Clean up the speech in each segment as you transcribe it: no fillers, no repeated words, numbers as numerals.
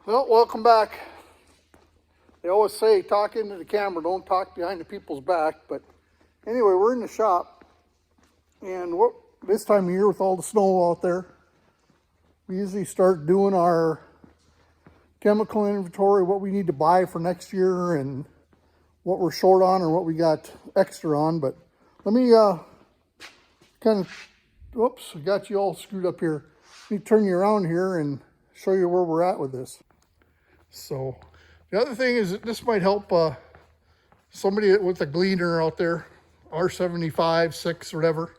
Well, welcome back. They always say talk into the camera, don't talk behind the people's back. But anyway, we're in the shop, and this time of year with all the snow out there, we usually start doing our chemical inventory, what we need to buy for next year and what we're short on or what we got extra on. But let me kind of, whoops, I got you all screwed up here. Let me turn you around here and show you where we're at with this. So the other thing is that this might help somebody with a Gleaner out there, R75, 6, whatever.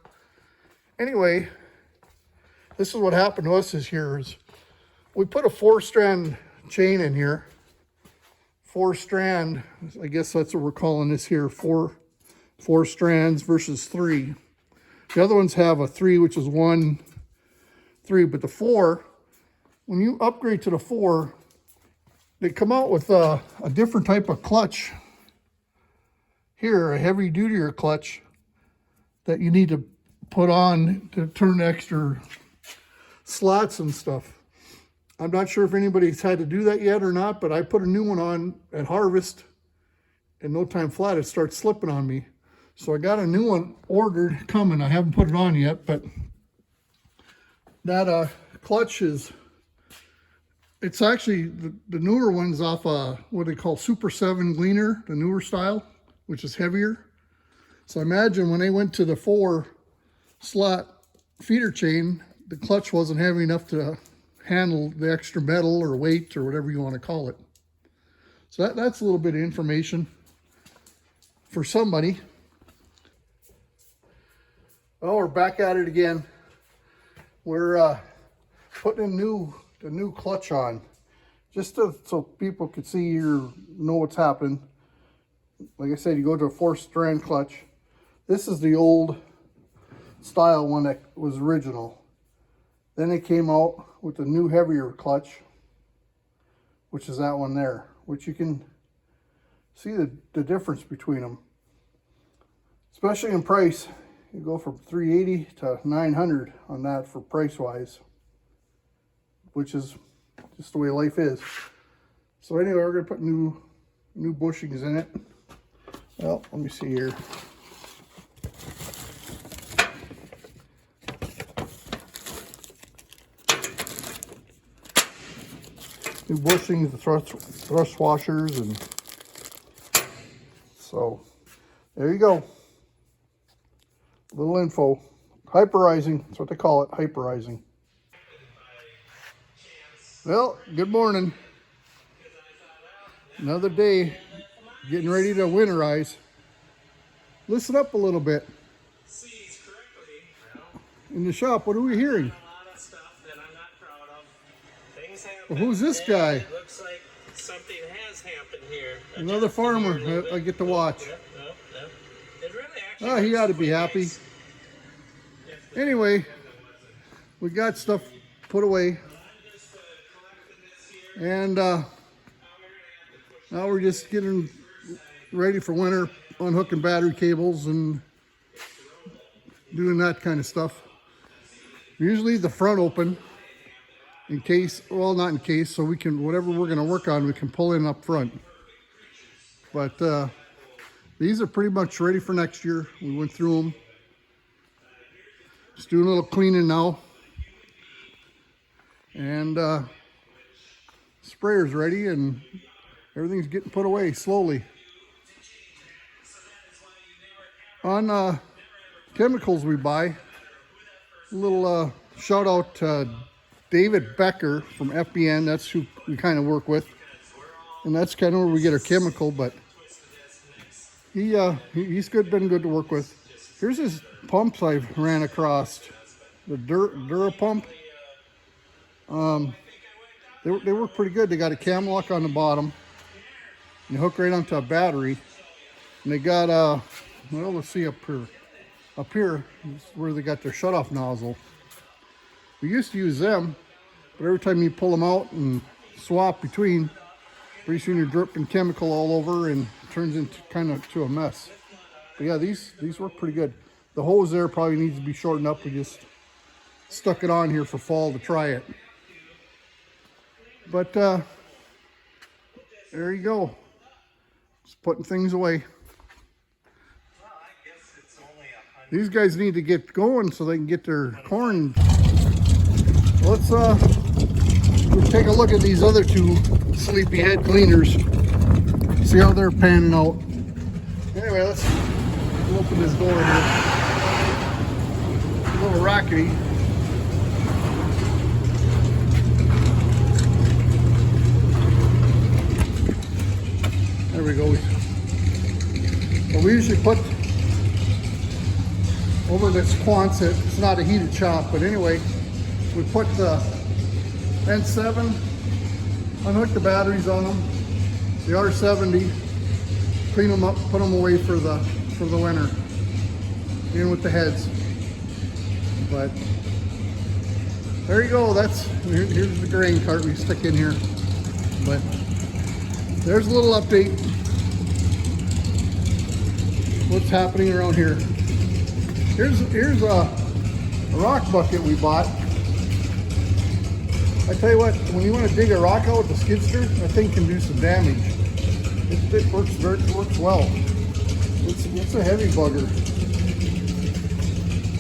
Anyway, this is what happened to us this year is we put a 4-strand chain in here. 4-strand, I guess that's what we're calling this here, four strands versus 3. The other ones have a 3, which is 1, 3, but the 4, when you upgrade to the 4, they come out with a different type of clutch here, a heavy duty clutch that you need to put on to turn extra slots and stuff. I'm not sure if anybody's had to do that yet or not, but I put a new one on at harvest, and no time flat, it starts slipping on me. So I got a new one ordered, coming. I haven't put it on yet, but that clutch is, it's actually the newer ones off what they call Super 7 Gleaner, the newer style, which is heavier. So imagine when they went to the 4-slot feeder chain, the clutch wasn't heavy enough to handle the extra metal or weight or whatever you want to call it. So that's a little bit of information for somebody. Well, we're back at it again. We're putting the new clutch on, just so people could see or know what's happening. Like I said, you go to a 4-strand clutch. This is the old style one that was original. Then it came out with a new heavier clutch, which is that one there, which you can see the difference between them, especially in price. You go from $380 to $900 on that for price wise, which is just the way life is. So anyway, we're gonna put new bushings in it. Well, let me see here. New bushings, the thrust washers, and so there you go. Little info. Hyperizing, that's what they call it, hyperizing. Well, good morning. Another day, getting ready to winterize. Listen up a little bit. In the shop, what are we hearing? Well, who's this guy? Looks like something has happened here. Another farmer I get to watch. Oh, he ought to be happy. Anyway, we got stuff put away. And now we're just getting ready for winter, unhooking battery cables and doing that kind of stuff. Usually the front open in case, well, not in case, so we can, whatever we're going to work on, we can pull in up front. But these are pretty much ready for next year. We went through them. Just doing a little cleaning now. And sprayer's ready and everything's getting put away slowly. On chemicals we buy, a little shout out to David Becker from FBN. That's who we kind of work with, and that's kind of where we get our chemical. But he's good, been good to work with. Here's his pumps I've ran across, the Dura pump. They work pretty good. They got a cam lock on the bottom, and they hook right onto a battery. And they got well, let's see up here. Up here is where they got their shutoff nozzle. We used to use them, but every time you pull them out and swap between, pretty soon you're dripping chemical all over and it turns into kind of to a mess. But yeah, these work pretty good. The hose there probably needs to be shortened up. We just stuck it on here for fall to try it. But there you go. Just putting things away. Well, I guess it's only 100. These guys need to get going so they can get their corn. Let's we'll take a look at these other two sleepyhead gleaners. See how they're panning out. Anyway, let's open this door here. A little rocky. There we go. Well, we usually put over this Quonset, it's not a heated shop, but anyway, we put the N7, unhook the batteries on them, the R70, clean them up, put them away for the winter, in with the heads. But there you go. Here's the grain cart we stick in here. But there's a little update. What's happening around here? Here's a rock bucket we bought. I tell you what, when you want to dig a rock out with the skidster, that thing can do some damage. It works well. It's a heavy bugger.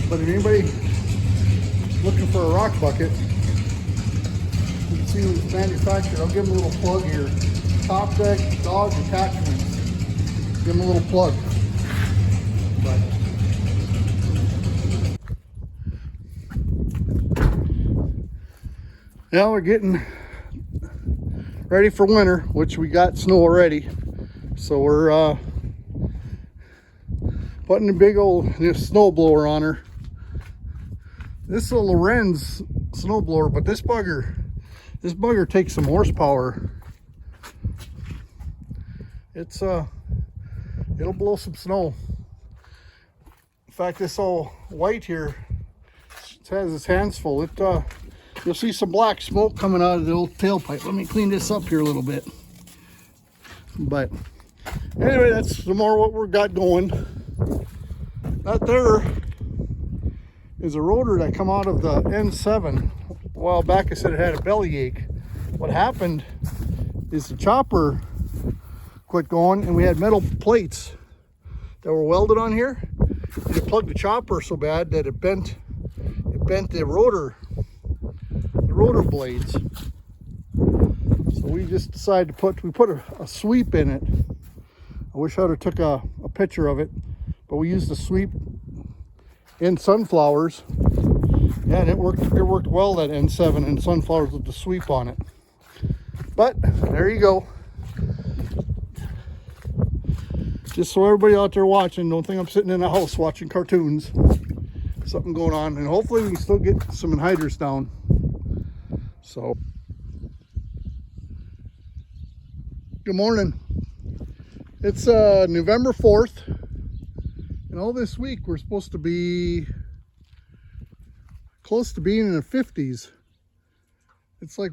But if anybody looking for a rock bucket, you can see who's manufactured. I'll give them a little plug here. Top Deck Dog Attachments. Give them a little plug. But now we're getting ready for winter, which we got snow already. So we're putting a big old snow blower on her. This is a Lorenz snow blower, but this bugger takes some horsepower. It'll blow some snow. In fact, this all white here, it has its hands full. You'll see some black smoke coming out of the old tailpipe. Let me clean this up here a little bit. But anyway, that's some more what we've got going. That there is a rotor that come out of the N7. A while back I said it had a belly ache. What happened is the chopper quit going and we had metal plates that were welded on here. And it plugged the chopper so bad that it bent the rotor blades. So we just decided to put a sweep in it. I wish I'd have took a picture of it, but we used the sweep in sunflowers. Yeah, and it worked well, that N7 in sunflowers with the sweep on it. But there you go. Just so everybody out there watching, don't think I'm sitting in a house watching cartoons. Something going on, and hopefully we can still get some anhydrous down. So, good morning. It's November 4th, and all this week we're supposed to be close to being in the 50s. It's like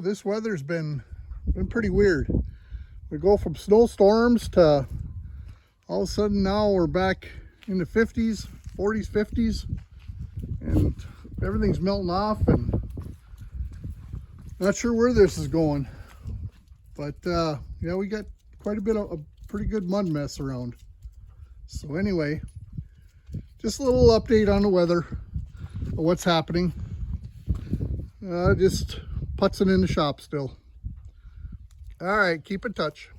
this weather's been pretty weird. We go from snowstorms to all of a sudden now we're back in the 50s, 40s, 50s, and everything's melting off, and not sure where this is going. But yeah, we got quite a bit of a pretty good mud mess around. So anyway, just a little update on the weather, of what's happening. Just putzing in the shop still. All right, keep in touch.